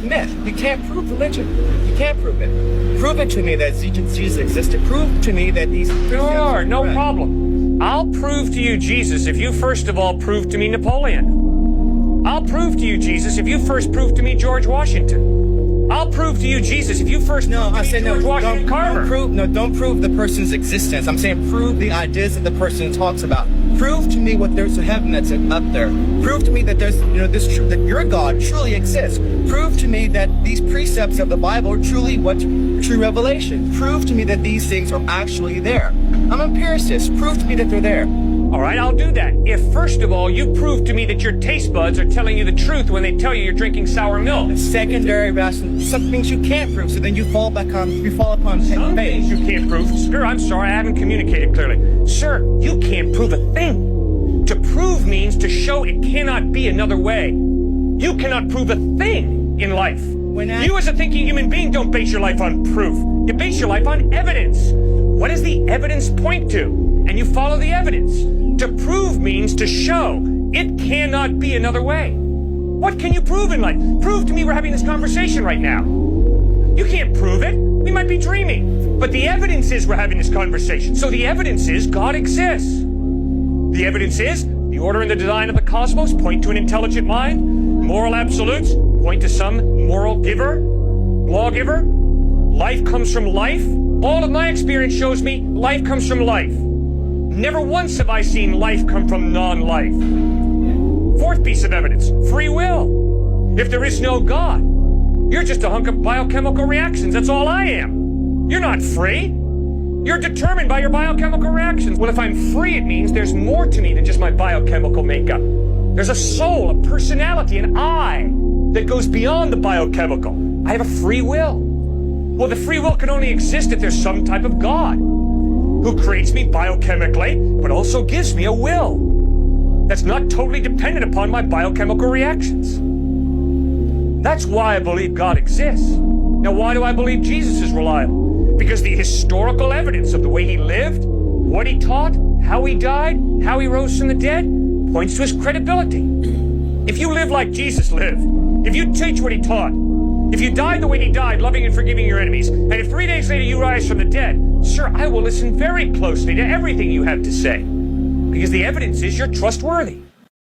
myth. You can't prove religion. You can't prove it. Prove it to me that Jesus existed. Prove to me that these... Sure, no problem. I'll prove to you Jesus if you first of all prove to me Napoleon. I'll prove to you Jesus if you first prove to me George Washington. I'll prove to you Jesus if you first prove to me George Washington Carver. Don't prove the person's existence. I'm saying prove the ideas that the person talks about. Prove to me what there's a heaven that's up there. Prove to me that there's, that your God truly exists. Prove to me that these precepts of the Bible are truly true revelation. Prove to me that these things are actually there. I'm an empiricist. Prove to me that they're there. All right, I'll do that. If first of all you prove to me that your taste buds are telling you the truth when they tell you you're drinking sour milk. Secondary rational, some things you can't prove, so then you fall upon some things you can't prove. Sir, I'm sorry, I haven't communicated clearly. Sir, you can't prove a thing. To prove means to show it cannot be another way. You cannot prove a thing in life. You as a thinking human being don't base your life on proof. You base your life on evidence. What does the evidence point to? And you follow the evidence. To prove means to show. It cannot be another way. What can you prove in life? Prove to me we're having this conversation right now. You can't prove it. We might be dreaming. But the evidence is we're having this conversation. So the evidence is God exists. The evidence is the order and the design of the cosmos point to an intelligent mind. Moral absolutes point to some moral giver, lawgiver. Life comes from life. All of my experience shows me life comes from life. Never once have I seen life come from non-life. Fourth piece of evidence, free will. If there is no God, you're just a hunk of biochemical reactions. That's all I am. You're not free. You're determined by your biochemical reactions. Well, if I'm free, it means there's more to me than just my biochemical makeup. There's a soul, a personality, an I that goes beyond the biochemical. I have a free will. Well, the free will can only exist if there's some type of God who creates me biochemically, but also gives me a will that's not totally dependent upon my biochemical reactions. That's why I believe God exists. Now, why do I believe Jesus is reliable? Because the historical evidence of the way he lived, what he taught, how he died, how he rose from the dead, points to his credibility. If you live like Jesus lived, if you teach what he taught, if you died the way he died, loving and forgiving your enemies, and if 3 days later you rise from the dead, sir, I will listen very closely to everything you have to say, because the evidence is you're trustworthy.